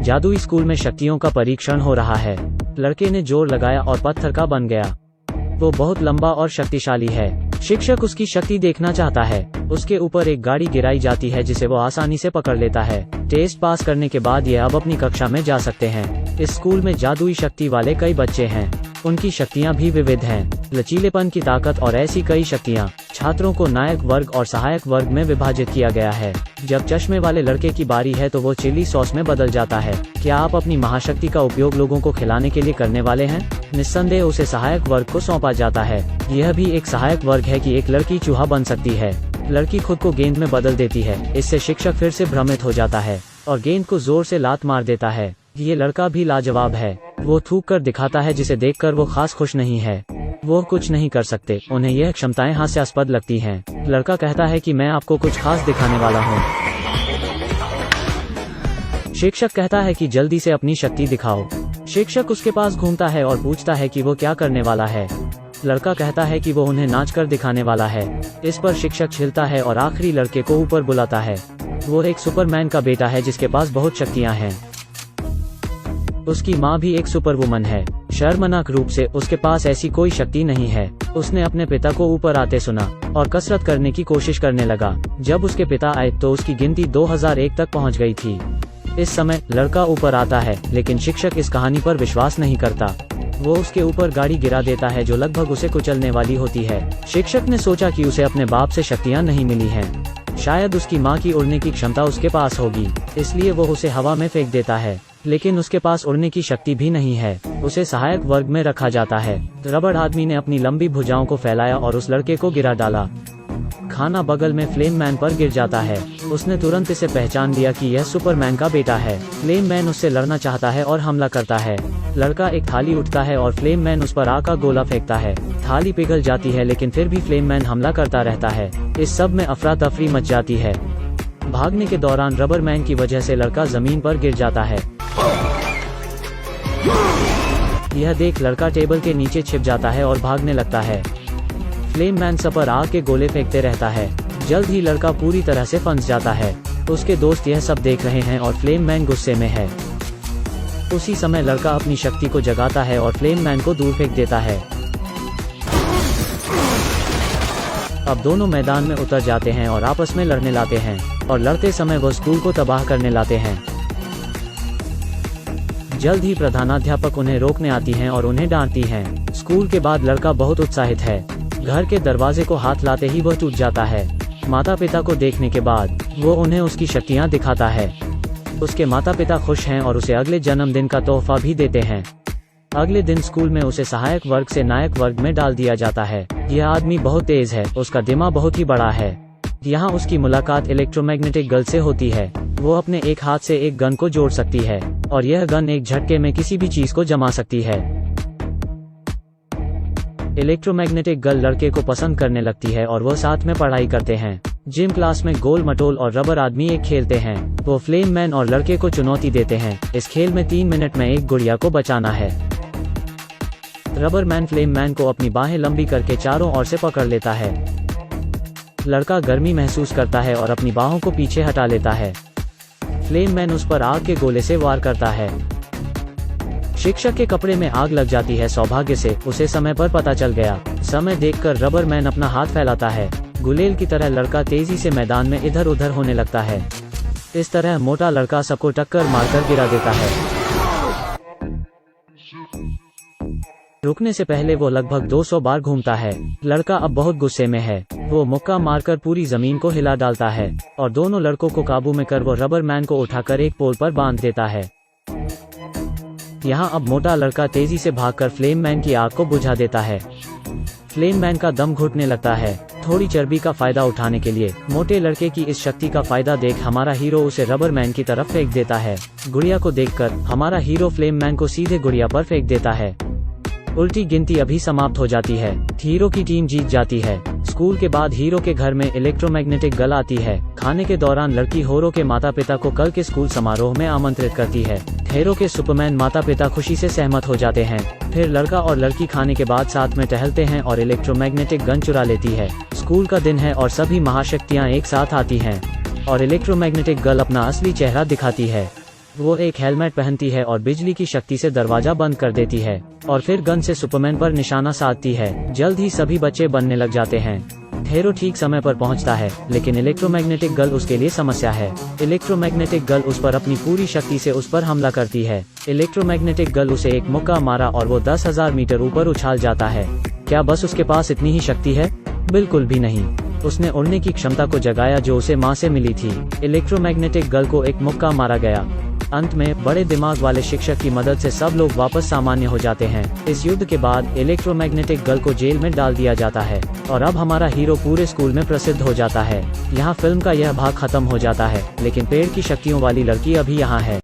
जादुई स्कूल में शक्तियों का परीक्षण हो रहा है। लड़के ने जोर लगाया और पत्थर का बन गया। वो बहुत लंबा और शक्तिशाली है। शिक्षक उसकी शक्ति देखना चाहता है। उसके ऊपर एक गाड़ी गिराई जाती है जिसे वो आसानी से पकड़ लेता है। टेस्ट पास करने के बाद ये अब अपनी कक्षा में जा सकते हैं। इस स्कूल में जादुई शक्ति वाले कई बच्चे हैं। उनकी शक्तियां भी विविध हैं, लचीलेपन की ताकत और ऐसी कई शक्तियां। छात्रों को नायक वर्ग और सहायक वर्ग में विभाजित किया गया है। जब चश्मे वाले लड़के की बारी है तो वो चिली सॉस में बदल जाता है। क्या आप अपनी महाशक्ति का उपयोग लोगों को खिलाने के लिए करने वाले हैं? निस्संदेह उसे सहायक वर्ग को सौंपा जाता है। यह भी एक सहायक वर्ग है कि एक लड़की चूहा बन सकती है। लड़की खुद को गेंद में बदल देती है। इससे शिक्षक फिर से भ्रमित हो जाता है और गेंद को जोर से लात मार देता है। ये लड़का भी लाजवाब है। वो थूक कर दिखाता है जिसे देखकर वो खास खुश नहीं है। वो कुछ नहीं कर सकते। उन्हें यह क्षमताएं हास्यास्पद लगती हैं। लड़का कहता है कि मैं आपको कुछ खास दिखाने वाला हूँ। शिक्षक कहता है कि जल्दी से अपनी शक्ति दिखाओ। शिक्षक उसके पास घूमता है और पूछता है कि वो क्या करने वाला है। लड़का कहता है कि वो उन्हें नाच कर दिखाने वाला है। इस पर शिक्षक छिलता है और आखिरी लड़के को ऊपर बुलाता है। वो एक सुपरमैन का बेटा है जिसके पास बहुत शक्तियां हैं। उसकी माँ भी एक सुपरवुमन है। शर्मनाक रूप से उसके पास ऐसी कोई शक्ति नहीं है। उसने अपने पिता को ऊपर आते सुना और कसरत करने की कोशिश करने लगा। जब उसके पिता आए तो उसकी गिनती 2001 तक पहुंच गई थी। इस समय लड़का ऊपर आता है, लेकिन शिक्षक इस कहानी पर विश्वास नहीं करता। वो उसके ऊपर गाड़ी गिरा देता है जो लगभग उसे कुचलने वाली होती है। शिक्षक ने सोचा कि उसे अपने बाप से शक्तियां नहीं मिली हैं। शायद उसकी माँ की उड़ने की क्षमता उसके पास होगी, इसलिए वो उसे हवा में फेंक देता है। लेकिन उसके पास उड़ने की शक्ति भी नहीं है। उसे सहायक वर्ग में रखा जाता है। रबड़ आदमी ने अपनी लंबी भुजाओं को फैलाया और उस लड़के को गिरा डाला। खाना बगल में फ्लेम मैन पर गिर जाता है। उसने तुरंत इसे पहचान लिया कि यह सुपरमैन का बेटा है। फ्लेम मैन उससे लड़ना चाहता है और हमला करता है। लड़का एक थाली उठता है और फ्लेम मैन उस पर आग का गोला फेंकता है। थाली पिघल जाती है, लेकिन फिर भी फ्लेम मैन हमला करता रहता है। इस सब में अफरा तफरी मच जाती है। भागने के दौरान रबर मैन की वजह से लड़का जमीन पर गिर जाता है। यह देख लड़का टेबल के नीचे छिप जाता है और भागने लगता है। फ्लेम मैन सब पर आग के गोले फेंकते रहता है। जल्द ही लड़का पूरी तरह से फंस जाता है। उसके दोस्त यह सब देख रहे हैं और फ्लेम मैन गुस्से में है। उसी समय लड़का अपनी शक्ति को जगाता है और फ्लेम मैन को दूर फेंक देता है। अब दोनों मैदान में उतर जाते हैं और आपस में लड़ने लाते हैं, और लड़ते समय वो स्कूल को तबाह करने लाते हैं। जल्द ही प्रधानाध्यापक उन्हें रोकने आती हैं और उन्हें डांटती हैं। स्कूल के बाद लड़का बहुत उत्साहित है। घर के दरवाजे को हाथ लाते ही वह टूट जाता है। माता पिता को देखने के बाद वो उन्हें उसकी शक्तियां दिखाता है। उसके माता पिता खुश हैं और उसे अगले जन्मदिन का तोहफा भी देते हैं। अगले दिन स्कूल में उसे सहायक वर्ग से नायक वर्ग में डाल दिया जाता है। यह आदमी बहुत तेज है। उसका दिमाग बहुत ही बड़ा है। यहाँ उसकी मुलाकात इलेक्ट्रोमैग्नेटिक गर्ल से होती है। वो अपने एक हाथ से एक गन को जोड़ सकती है और यह गन एक झटके में किसी भी चीज को जमा सकती है। इलेक्ट्रोमैग्नेटिक गर्ल लड़के को पसंद करने लगती है और वो साथ में पढ़ाई करते हैं। जिम क्लास में गोल मटोल और रबर आदमी एक खेलते हैं। वो फ्लेम मैन और लड़के को चुनौती देते हैं। इस खेल में 3 मिनट में एक गुड़िया को बचाना है। रबर मैन फ्लेम मैन को अपनी बाहें लंबी करके चारों ओर से पकड़ लेता है। लड़का गर्मी महसूस करता है और अपनी बाहों को पीछे हटा लेता है। फ्लेम मैन उस पर आग के गोले से वार करता है। शिक्षक के कपड़े में आग लग जाती है। सौभाग्य से उसे समय पर पता चल गया। समय देखकर रबर मैन अपना हाथ फैलाता है। गुलेल की तरह लड़का तेजी से मैदान में इधर उधर होने लगता है। इस तरह मोटा लड़का सबको टक्कर मारकर गिरा देता है। रुकने से पहले वो लगभग 200 बार घूमता है। लड़का अब बहुत गुस्से में है। वो मुक्का मारकर पूरी जमीन को हिला डालता है और दोनों लड़कों को काबू में कर वो रबर मैन को उठाकर एक पोल पर बांध देता है। यहाँ अब मोटा लड़का तेजी से भागकर फ्लेम मैन की आग को बुझा देता है। फ्लेम मैन का दम घुटने लगता है। थोड़ी चर्बी का फायदा उठाने के लिए मोटे लड़के की इस शक्ति का फायदा देख हमारा हीरो उसे रबर मैन की तरफ फेंक देता है। गुड़िया को देखकर हमारा हीरो फ्लेम मैन को सीधे गुड़िया पर फेंक देता है। उल्टी गिनती अभी समाप्त हो जाती है। हीरो की टीम जीत जाती है। स्कूल के बाद हीरो के घर में इलेक्ट्रोमैग्नेटिक गर्ल आती है। खाने के दौरान लड़की हीरो के माता पिता को कल के स्कूल समारोह में आमंत्रित करती है। हीरो के सुपरमैन माता पिता खुशी से सहमत हो जाते हैं। फिर लड़का और लड़की खाने के बाद साथ में टहलते हैं और इलेक्ट्रोमैग्नेटिक गन चुरा लेती है। स्कूल का दिन है और सभी महाशक्तियाँ एक साथ आती हैं और इलेक्ट्रोमैग्नेटिक गर्ल अपना असली चेहरा दिखाती है। वो एक हेलमेट पहनती है और बिजली की शक्ति से दरवाजा बंद कर देती है और फिर गन से सुपरमैन पर निशाना साधती है। जल्द ही सभी बच्चे बनने लग जाते हैं। हेरो ठीक समय पर पहुंचता है, लेकिन इलेक्ट्रोमैग्नेटिक गर्ल उसके लिए समस्या है। इलेक्ट्रोमैग्नेटिक गर्ल उस पर अपनी पूरी शक्ति से उस पर हमला करती है। इलेक्ट्रोमैग्नेटिक गर्ल उसे एक मुक्का मारा और वो 10,000 मीटर ऊपर उछाल जाता है। क्या बस उसके पास इतनी ही शक्ति है? बिल्कुल भी नहीं। उसने उड़ने की क्षमता को जगाया जो उसे माँ से मिली थी। इलेक्ट्रोमैग्नेटिक गर्ल को एक मुक्का मारा गया। अंत में बड़े दिमाग वाले शिक्षक की मदद से सब लोग वापस सामान्य हो जाते हैं। इस युद्ध के बाद इलेक्ट्रोमैग्नेटिक गर्ल को जेल में डाल दिया जाता है और अब हमारा हीरो पूरे स्कूल में प्रसिद्ध हो जाता है। यहाँ फिल्म का यह भाग खत्म हो जाता है, लेकिन पेड़ की शक्तियों वाली लड़की अभी यहाँ है।